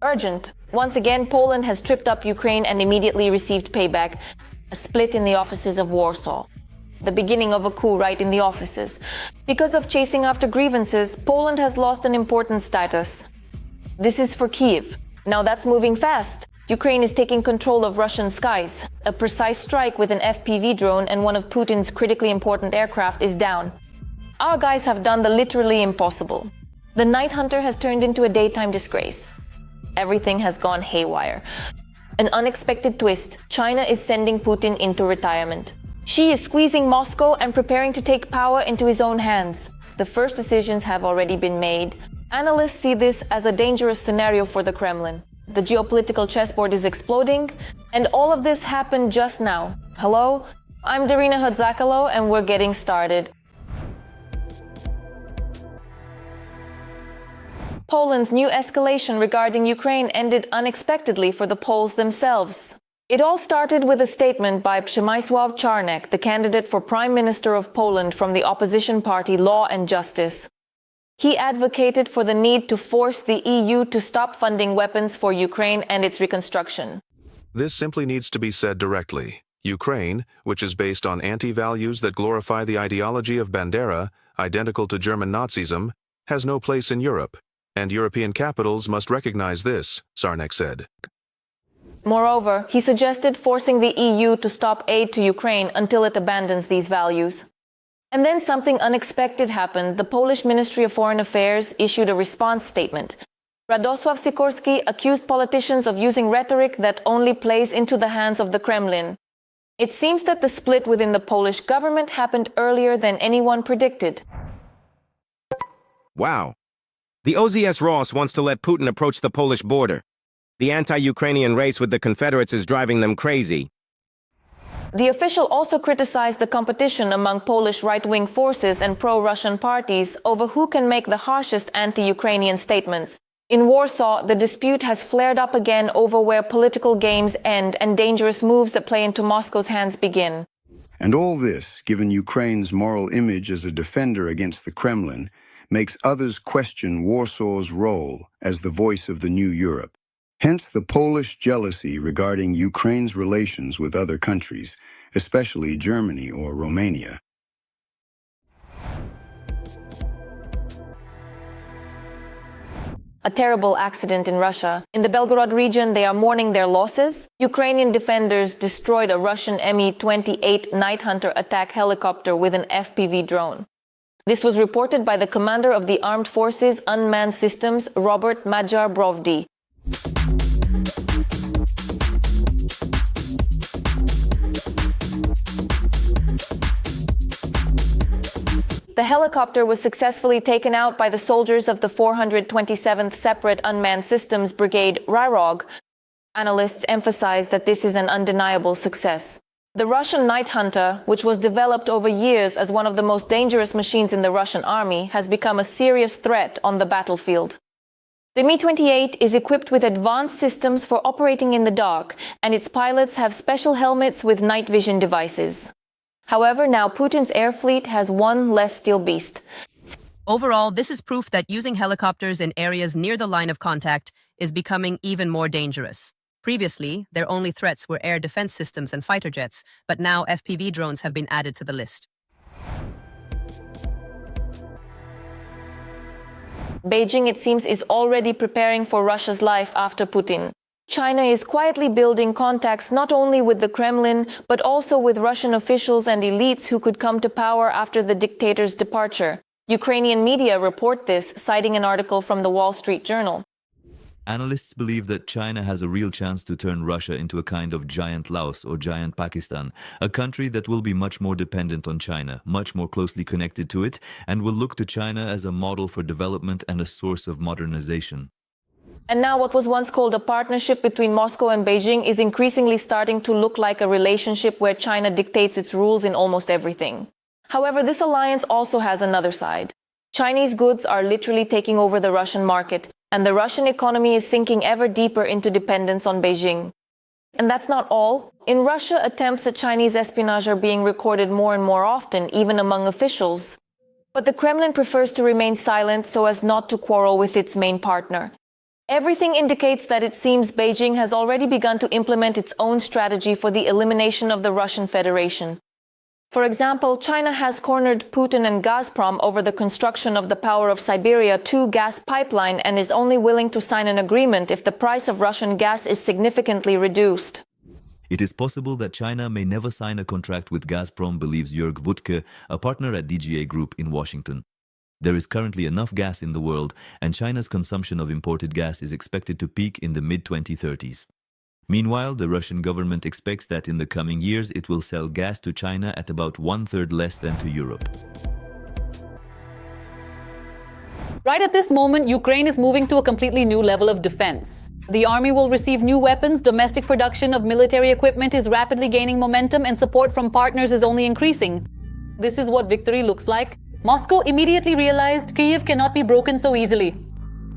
Urgent. Once again, Poland has tripped up Ukraine and immediately received payback. A split in the offices of Warsaw. The beginning of a coup right in the offices. Because of chasing after grievances, Poland has lost an important status. This is for Kyiv. Now that's moving fast. Ukraine is taking control of Russian skies. A precise strike with an FPV drone and one of Putin's critically important aircraft is down. Our guys have done the literally impossible. The night hunter has turned into a daytime disgrace. Everything has gone haywire. An unexpected twist. China is sending Putin into retirement. Xi is squeezing Moscow and preparing to take power into his own hands. The first decisions have already been made. Analysts see this as a dangerous scenario for the Kremlin. The geopolitical chessboard is exploding, and all of this happened just now. Hello, I'm Daryna Gutsalo, and we're getting started. Poland's new escalation regarding Ukraine ended unexpectedly for the Poles themselves. It all started with a statement by Przemysław Czarnek, the candidate for Prime Minister of Poland from the opposition party Law and Justice. He advocated for the need to force the EU to stop funding weapons for Ukraine and its reconstruction. This simply needs to be said directly. Ukraine, which is based on anti-values that glorify the ideology of Bandera, identical to German Nazism, has no place in Europe. And European capitals must recognize this, Czarnek said. Moreover, he suggested forcing the EU to stop aid to Ukraine until it abandons these values. And then something unexpected happened. The Polish Ministry of Foreign Affairs issued a response statement. Radosław Sikorski accused politicians of using rhetoric that only plays into the hands of the Kremlin. It seems that the split within the Polish government happened earlier than anyone predicted. Wow. The OZS Ross wants to let Putin approach the Polish border. The anti-Ukrainian race with the Confederates is driving them crazy. The official also criticized the competition among Polish right-wing forces and pro-Russian parties over who can make the harshest anti-Ukrainian statements. In Warsaw, the dispute has flared up again over where political games end and dangerous moves that play into Moscow's hands begin. And all this, given Ukraine's moral image as a defender against the Kremlin, makes others question Warsaw's role as the voice of the new Europe. Hence the Polish jealousy regarding Ukraine's relations with other countries, especially Germany or Romania. A terrible accident in Russia. In the Belgorod region, they are mourning their losses. Ukrainian defenders destroyed a Russian Mi-28 night hunter attack helicopter with an FPV drone. This was reported by the commander of the Armed Forces Unmanned Systems, Robert Magyar-Brovdi. The helicopter was successfully taken out by the soldiers of the 427th Separate Unmanned Systems Brigade, Ryrog. Analysts emphasize that this is an undeniable success. The Russian night hunter, which was developed over years as one of the most dangerous machines in the Russian army, has become a serious threat on the battlefield. The Mi-28 is equipped with advanced systems for operating in the dark, and its pilots have special helmets with night vision devices. However, now Putin's air fleet has one less steel beast. Overall, this is proof that using helicopters in areas near the line of contact is becoming even more dangerous. Previously, their only threats were air defense systems and fighter jets, but now FPV drones have been added to the list. Beijing, it seems, is already preparing for Russia's life after Putin. China is quietly building contacts not only with the Kremlin, but also with Russian officials and elites who could come to power after the dictator's departure. Ukrainian media report this, citing an article from the Wall Street Journal. Analysts believe that China has a real chance to turn Russia into a kind of giant Laos or giant Pakistan, a country that will be much more dependent on China, much more closely connected to it, and will look to China as a model for development and a source of modernization. And now what was once called a partnership between Moscow and Beijing is increasingly starting to look like a relationship where China dictates its rules in almost everything. However, this alliance also has another side. Chinese goods are literally taking over the Russian market, and the Russian economy is sinking ever deeper into dependence on Beijing. And that's not all. In Russia, attempts at Chinese espionage are being recorded more and more often, even among officials. But the Kremlin prefers to remain silent so as not to quarrel with its main partner. Everything indicates that it seems Beijing has already begun to implement its own strategy for the elimination of the Russian Federation. For example, China has cornered Putin and Gazprom over the construction of the Power of Siberia 2 gas pipeline and is only willing to sign an agreement if the price of Russian gas is significantly reduced. It is possible that China may never sign a contract with Gazprom, believes Jörg Wuttke, a partner at DGA Group in Washington. There is currently enough gas in the world, and China's consumption of imported gas is expected to peak in the mid-2030s. Meanwhile, the Russian government expects that in the coming years it will sell gas to China at about 1/3 less than to Europe. Right at this moment, Ukraine is moving to a completely new level of defense. The army will receive new weapons, domestic production of military equipment is rapidly gaining momentum, and support from partners is only increasing. This is what victory looks like. Moscow immediately realized Kyiv cannot be broken so easily.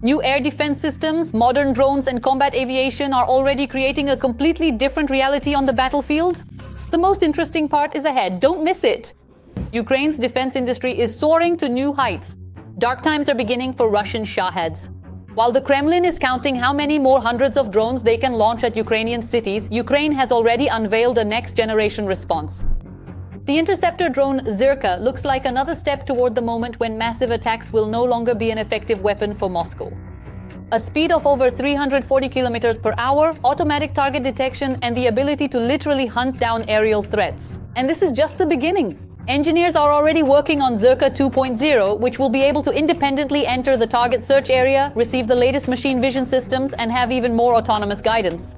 New air defense systems, modern drones, and combat aviation are already creating a completely different reality on the battlefield. The most interesting part is ahead. Don't miss it. Ukraine's defense industry is soaring to new heights. Dark times are beginning for Russian Shaheds. While the Kremlin is counting how many more hundreds of drones they can launch at Ukrainian cities, Ukraine has already unveiled a next-generation response. The interceptor drone Zirka looks like another step toward the moment when massive attacks will no longer be an effective weapon for Moscow. A speed of over 340 kilometers per hour, automatic target detection, and the ability to literally hunt down aerial threats. And this is just the beginning. Engineers are already working on Zirka 2.0, which will be able to independently enter the target search area, receive the latest machine vision systems, and have even more autonomous guidance.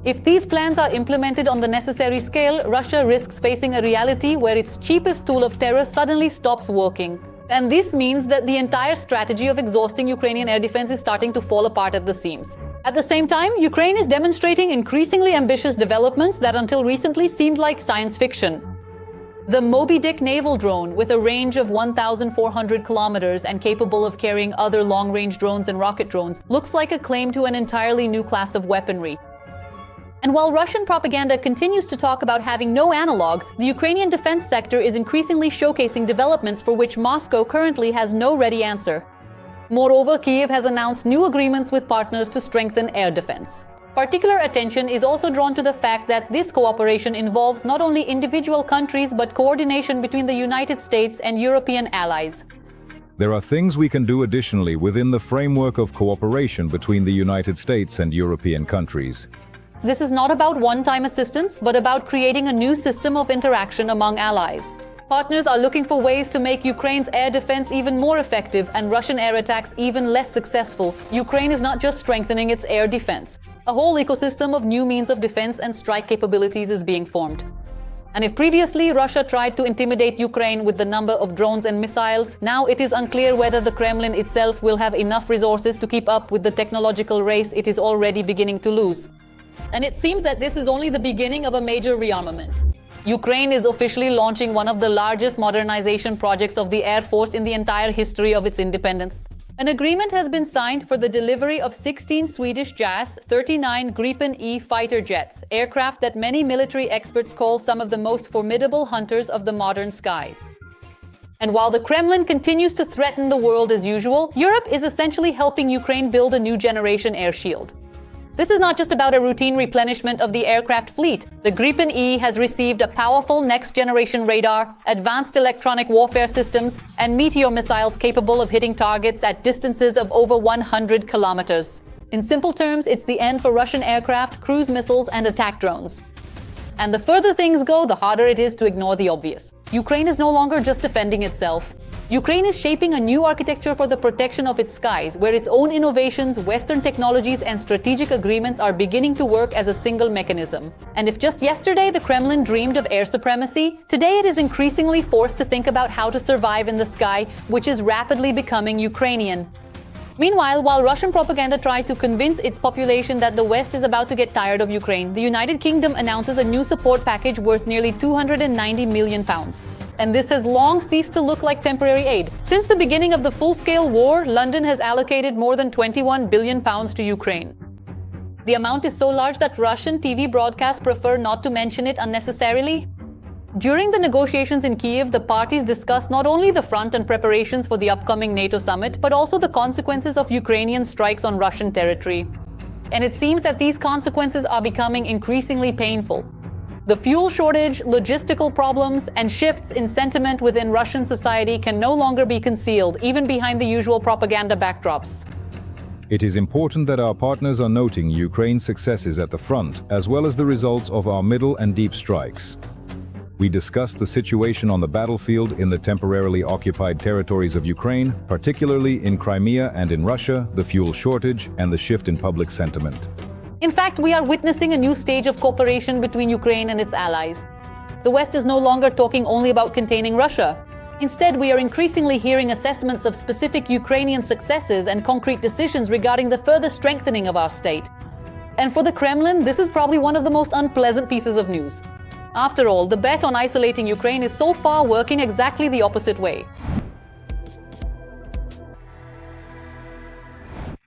If these plans are implemented on the necessary scale, Russia risks facing a reality where its cheapest tool of terror suddenly stops working. And this means that the entire strategy of exhausting Ukrainian air defense is starting to fall apart at the seams. At the same time, Ukraine is demonstrating increasingly ambitious developments that until recently seemed like science fiction. The Moby Dick naval drone, with a range of 1,400 kilometers and capable of carrying other long-range drones and rocket drones, looks like a claim to an entirely new class of weaponry. And while Russian propaganda continues to talk about having no analogs, the Ukrainian defense sector is increasingly showcasing developments for which Moscow currently has no ready answer. Moreover, Kyiv has announced new agreements with partners to strengthen air defense. Particular attention is also drawn to the fact that this cooperation involves not only individual countries but coordination between the United States and European allies. There are things we can do additionally within the framework of cooperation between the United States and European countries. This is not about one-time assistance, but about creating a new system of interaction among allies. Partners are looking for ways to make Ukraine's air defense even more effective and Russian air attacks even less successful. Ukraine is not just strengthening its air defense. A whole ecosystem of new means of defense and strike capabilities is being formed. And if previously Russia tried to intimidate Ukraine with the number of drones and missiles, now it is unclear whether the Kremlin itself will have enough resources to keep up with the technological race it is already beginning to lose. And it seems that this is only the beginning of a major rearmament. Ukraine is officially launching one of the largest modernization projects of the Air Force in the entire history of its independence. An agreement has been signed for the delivery of 16 Swedish JAS 39 Gripen E fighter jets, aircraft that many military experts call some of the most formidable hunters of the modern skies. And while the Kremlin continues to threaten the world as usual, Europe is essentially helping Ukraine build a new generation air shield. This is not just about a routine replenishment of the aircraft fleet. The Gripen E has received a powerful next-generation radar, advanced electronic warfare systems, and Meteor missiles capable of hitting targets at distances of over 100 kilometers. In simple terms, it's the end for Russian aircraft, cruise missiles, and attack drones. And the further things go, the harder it is to ignore the obvious. Ukraine is no longer just defending itself. Ukraine is shaping a new architecture for the protection of its skies, where its own innovations, Western technologies, and strategic agreements are beginning to work as a single mechanism. And if just yesterday the Kremlin dreamed of air supremacy, today it is increasingly forced to think about how to survive in the sky, which is rapidly becoming Ukrainian. Meanwhile, while Russian propaganda tries to convince its population that the West is about to get tired of Ukraine, the United Kingdom announces a new support package worth nearly £290 million. And this has long ceased to look like temporary aid. Since the beginning of the full-scale war, London has allocated more than £21 billion to Ukraine. The amount is so large that Russian TV broadcasts prefer not to mention it unnecessarily. During the negotiations in Kyiv, the parties discussed not only the front and preparations for the upcoming NATO summit, but also the consequences of Ukrainian strikes on Russian territory. And it seems that these consequences are becoming increasingly painful. The fuel shortage, logistical problems, and shifts in sentiment within Russian society can no longer be concealed, even behind the usual propaganda backdrops. It is important that our partners are noting Ukraine's successes at the front, as well as the results of our middle and deep strikes. We discussed the situation on the battlefield in the temporarily occupied territories of Ukraine, particularly in Crimea and in Russia, the fuel shortage, and the shift in public sentiment. In fact, we are witnessing a new stage of cooperation between Ukraine and its allies. The West is no longer talking only about containing Russia. Instead, we are increasingly hearing assessments of specific Ukrainian successes and concrete decisions regarding the further strengthening of our state. And for the Kremlin, this is probably one of the most unpleasant pieces of news. After all, the bet on isolating Ukraine is so far working exactly the opposite way.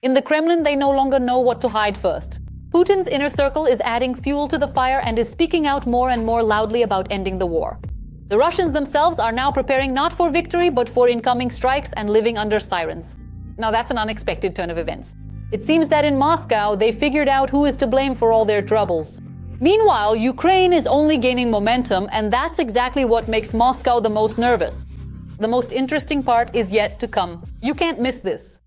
In the Kremlin, they no longer know what to hide first. Putin's inner circle is adding fuel to the fire and is speaking out more and more loudly about ending the war. The Russians themselves are now preparing not for victory, but for incoming strikes and living under sirens. Now that's an unexpected turn of events. It seems that in Moscow, they figured out who is to blame for all their troubles. Meanwhile, Ukraine is only gaining momentum, and that's exactly what makes Moscow the most nervous. The most interesting part is yet to come. You can't miss this.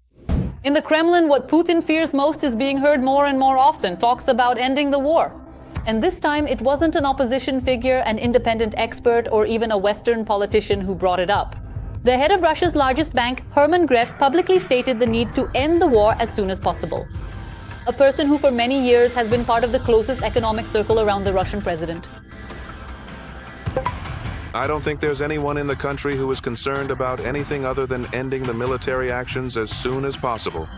In the Kremlin, what Putin fears most is being heard more and more often, talks about ending the war. And this time, it wasn't an opposition figure, an independent expert, or even a Western politician who brought it up. The head of Russia's largest bank, Herman Gref, publicly stated the need to end the war as soon as possible. A person who for many years has been part of the closest economic circle around the Russian president. I don't think there's anyone in the country who is concerned about anything other than ending the military actions as soon as possible.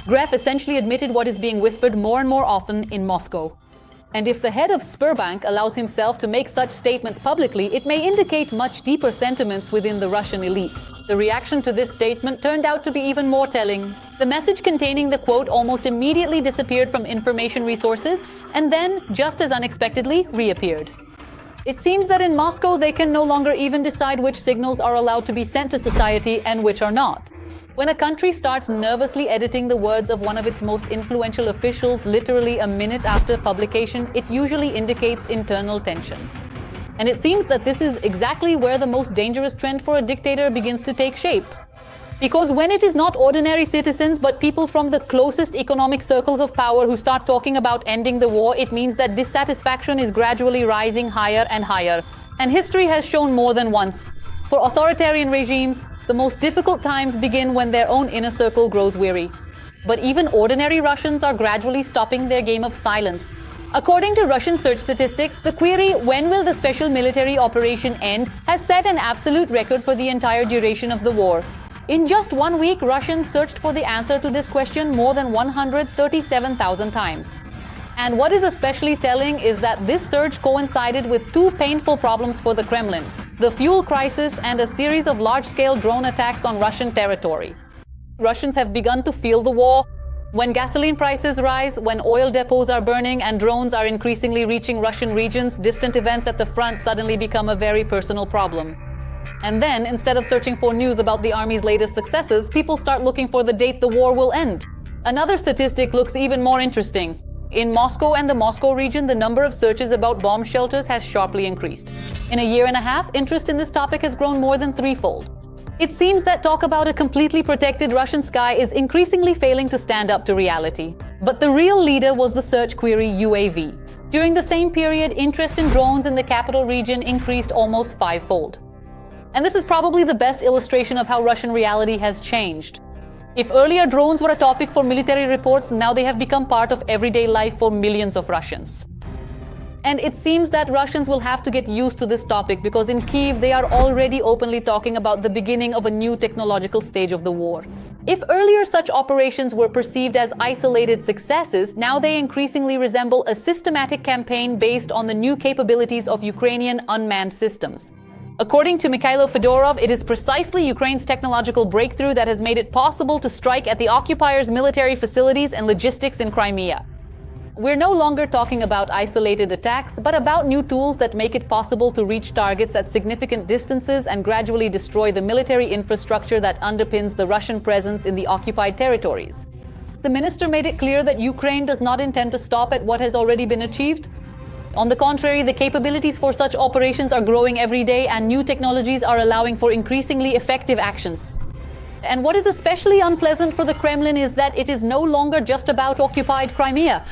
Gref essentially admitted what is being whispered more and more often in Moscow. And if the head of Sberbank allows himself to make such statements publicly, it may indicate much deeper sentiments within the Russian elite. The reaction to this statement turned out to be even more telling. The message containing the quote almost immediately disappeared from information resources and then, just as unexpectedly, reappeared. It seems that in Moscow they can no longer even decide which signals are allowed to be sent to society and which are not. When a country starts nervously editing the words of one of its most influential officials literally a minute after publication, it usually indicates internal tension. And it seems that this is exactly where the most dangerous trend for a dictator begins to take shape. Because when it is not ordinary citizens but people from the closest economic circles of power who start talking about ending the war, it means that dissatisfaction is gradually rising higher and higher. And history has shown more than once. For authoritarian regimes, the most difficult times begin when their own inner circle grows weary. But even ordinary Russians are gradually stopping their game of silence. According to Russian search statistics, the query, "When will the special military operation end?" has set an absolute record for the entire duration of the war. In just 1 week, Russians searched for the answer to this question more than 137,000 times. And what is especially telling is that this surge coincided with two painful problems for the Kremlin: the fuel crisis and a series of large-scale drone attacks on Russian territory. Russians have begun to feel the war. When gasoline prices rise, when oil depots are burning and drones are increasingly reaching Russian regions, distant events at the front suddenly become a very personal problem. And then, instead of searching for news about the army's latest successes, people start looking for the date the war will end. Another statistic looks even more interesting. In Moscow and the Moscow region, the number of searches about bomb shelters has sharply increased. In a year and a half, interest in this topic has grown more than threefold. It seems that talk about a completely protected Russian sky is increasingly failing to stand up to reality. But the real leader was the search query UAV. During the same period, interest in drones in the capital region increased almost fivefold. And this is probably the best illustration of how Russian reality has changed. If earlier drones were a topic for military reports, now they have become part of everyday life for millions of Russians. And it seems that Russians will have to get used to this topic because in Kyiv they are already openly talking about the beginning of a new technological stage of the war. If earlier such operations were perceived as isolated successes, now they increasingly resemble a systematic campaign based on the new capabilities of Ukrainian unmanned systems. According to Mikhailo Fedorov, it is precisely Ukraine's technological breakthrough that has made it possible to strike at the occupiers' military facilities and logistics in Crimea. We're no longer talking about isolated attacks, but about new tools that make it possible to reach targets at significant distances and gradually destroy the military infrastructure that underpins the Russian presence in the occupied territories. The minister made it clear that Ukraine does not intend to stop at what has already been achieved. On the contrary, the capabilities for such operations are growing every day, and new technologies are allowing for increasingly effective actions. And what is especially unpleasant for the Kremlin is that it is no longer just about occupied Crimea.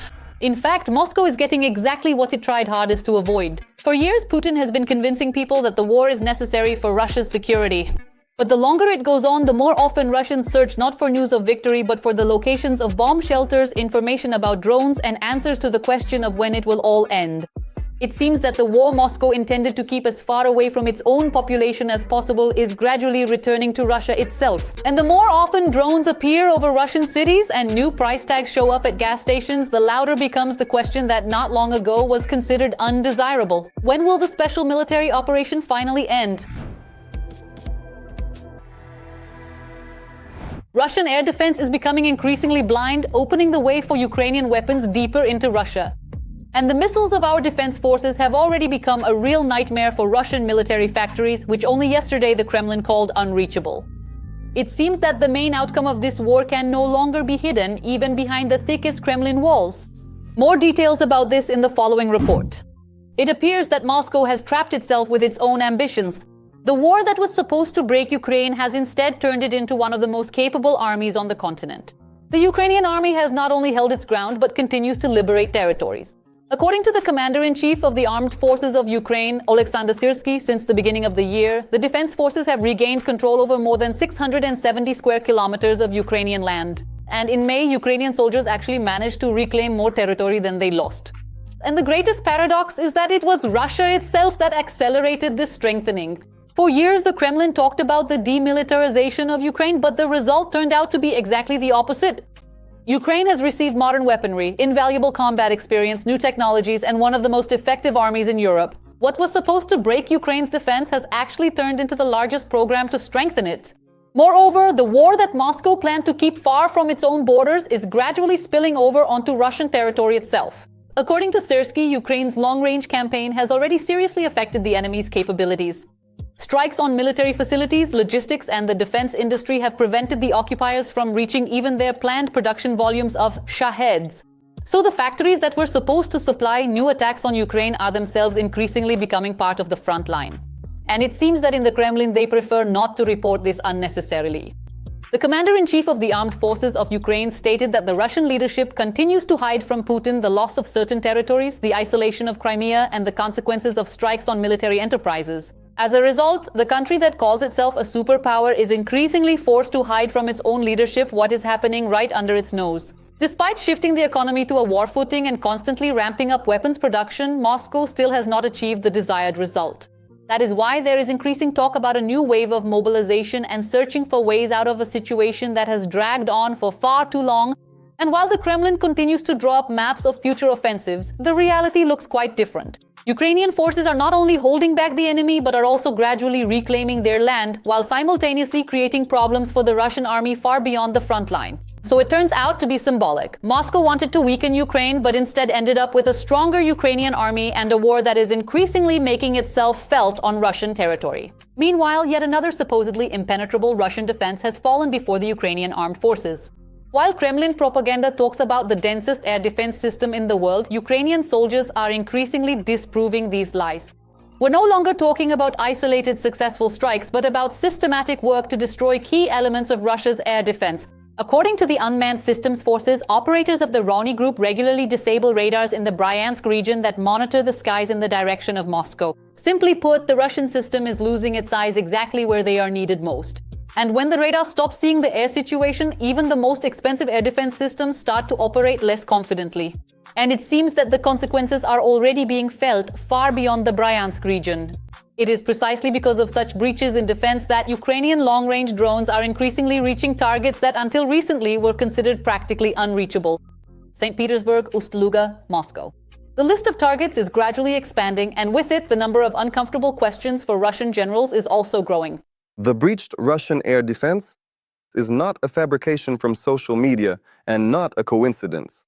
In fact, Moscow is getting exactly what it tried hardest to avoid. For years, Putin has been convincing people that the war is necessary for Russia's security. But the longer it goes on, the more often Russians search not for news of victory, but for the locations of bomb shelters, information about drones, and answers to the question of when it will all end. It seems that the war Moscow intended to keep as far away from its own population as possible is gradually returning to Russia itself. And the more often drones appear over Russian cities and new price tags show up at gas stations, the louder becomes the question that not long ago was considered undesirable. When will the special military operation finally end? Russian air defense is becoming increasingly blind, opening the way for Ukrainian weapons deeper into Russia. And the missiles of our defense forces have already become a real nightmare for Russian military factories, which only yesterday the Kremlin called unreachable. It seems that the main outcome of this war can no longer be hidden, even behind the thickest Kremlin walls. More details about this in the following report. It appears that Moscow has trapped itself with its own ambitions. The war that was supposed to break Ukraine has instead turned it into one of the most capable armies on the continent. The Ukrainian army has not only held its ground, but continues to liberate territories. According to the Commander-in-Chief of the Armed Forces of Ukraine, Oleksandr Syrsky, since the beginning of the year, the defense forces have regained control over more than 670 square kilometers of Ukrainian land. And in May, Ukrainian soldiers actually managed to reclaim more territory than they lost. And the greatest paradox is that it was Russia itself that accelerated this strengthening. For years, the Kremlin talked about the demilitarization of Ukraine, but the result turned out to be exactly the opposite. Ukraine has received modern weaponry, invaluable combat experience, new technologies, and one of the most effective armies in Europe. What was supposed to break Ukraine's defense has actually turned into the largest program to strengthen it. Moreover, the war that Moscow planned to keep far from its own borders is gradually spilling over onto Russian territory itself. According to Syrsky, Ukraine's long-range campaign has already seriously affected the enemy's capabilities. Strikes on military facilities, logistics, and the defense industry have prevented the occupiers from reaching even their planned production volumes of Shaheds. So the factories that were supposed to supply new attacks on Ukraine are themselves increasingly becoming part of the front line. And it seems that in the Kremlin they prefer not to report this unnecessarily. The Commander-in-Chief of the Armed Forces of Ukraine stated that the Russian leadership continues to hide from Putin the loss of certain territories, the isolation of Crimea, and the consequences of strikes on military enterprises. As a result, the country that calls itself a superpower is increasingly forced to hide from its own leadership what is happening right under its nose. Despite shifting the economy to a war footing and constantly ramping up weapons production, Moscow still has not achieved the desired result. That is why there is increasing talk about a new wave of mobilization and searching for ways out of a situation that has dragged on for far too long. And while the Kremlin continues to draw up maps of future offensives, the reality looks quite different. Ukrainian forces are not only holding back the enemy, but are also gradually reclaiming their land, while simultaneously creating problems for the Russian army far beyond the front line. So it turns out to be symbolic. Moscow wanted to weaken Ukraine, but instead ended up with a stronger Ukrainian army and a war that is increasingly making itself felt on Russian territory. Meanwhile, yet another supposedly impenetrable Russian defense has fallen before the Ukrainian armed forces. While Kremlin propaganda talks about the densest air defense system in the world, Ukrainian soldiers are increasingly disproving these lies. We're no longer talking about isolated successful strikes, but about systematic work to destroy key elements of Russia's air defense. According to the Unmanned Systems Forces, operators of the Roni Group regularly disable radars in the Bryansk region that monitor the skies in the direction of Moscow. Simply put, the Russian system is losing its eyes exactly where they are needed most. And when the radar stops seeing the air situation, even the most expensive air defense systems start to operate less confidently. And it seems that the consequences are already being felt far beyond the Bryansk region. It is precisely because of such breaches in defense that Ukrainian long-range drones are increasingly reaching targets that until recently were considered practically unreachable. St. Petersburg, Ust-Luga, Moscow. The list of targets is gradually expanding, and with it, the number of uncomfortable questions for Russian generals is also growing. The breached Russian air defense is not a fabrication from social media and not a coincidence.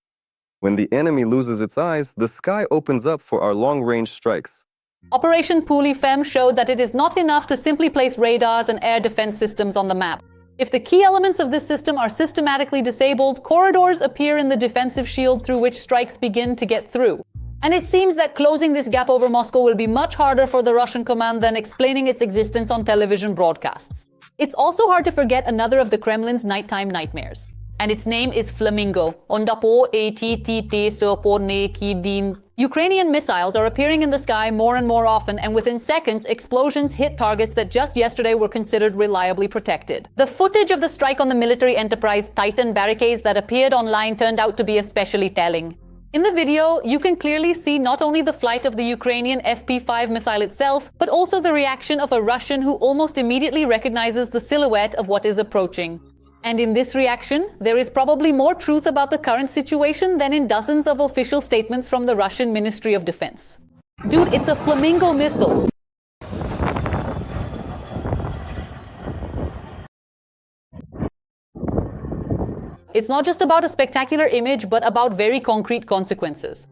When the enemy loses its eyes, the sky opens up for our long-range strikes. Operation Puli Fem showed that it is not enough to simply place radars and air defense systems on the map. If the key elements of this system are systematically disabled, corridors appear in the defensive shield through which strikes begin to get through. And it seems that closing this gap over Moscow will be much harder for the Russian command than explaining its existence on television broadcasts. It's also hard to forget another of the Kremlin's nighttime nightmares. And its name is Flamingo. Ukrainian missiles are appearing in the sky more and more often, and within seconds, explosions hit targets that just yesterday were considered reliably protected. The footage of the strike on the military enterprise Titan barricades that appeared online turned out to be especially telling. In the video, you can clearly see not only the flight of the Ukrainian FP5 missile itself, but also the reaction of a Russian who almost immediately recognizes the silhouette of what is approaching. And in this reaction, there is probably more truth about the current situation than in dozens of official statements from the Russian Ministry of Defense. Dude, it's a Flamingo missile. It's not just about a spectacular image, but about very concrete consequences.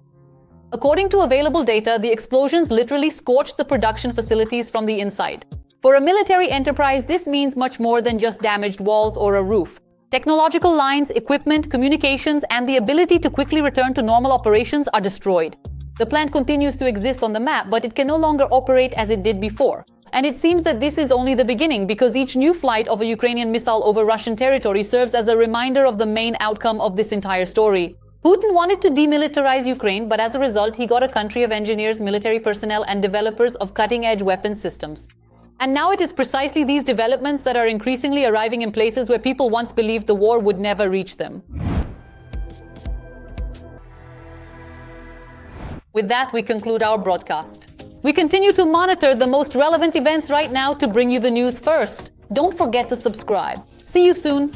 According to available data, the explosions literally scorched the production facilities from the inside. For a military enterprise, this means much more than just damaged walls or a roof. Technological lines, equipment, communications, and the ability to quickly return to normal operations are destroyed. The plant continues to exist on the map, but it can no longer operate as it did before. And it seems that this is only the beginning, because each new flight of a Ukrainian missile over Russian territory serves as a reminder of the main outcome of this entire story. Putin wanted to demilitarize Ukraine, but as a result, he got a country of engineers, military personnel, and developers of cutting-edge weapon systems. And now it is precisely these developments that are increasingly arriving in places where people once believed the war would never reach them. With that, we conclude our broadcast. We continue to monitor the most relevant events right now to bring you the news first. Don't forget to subscribe. See you soon.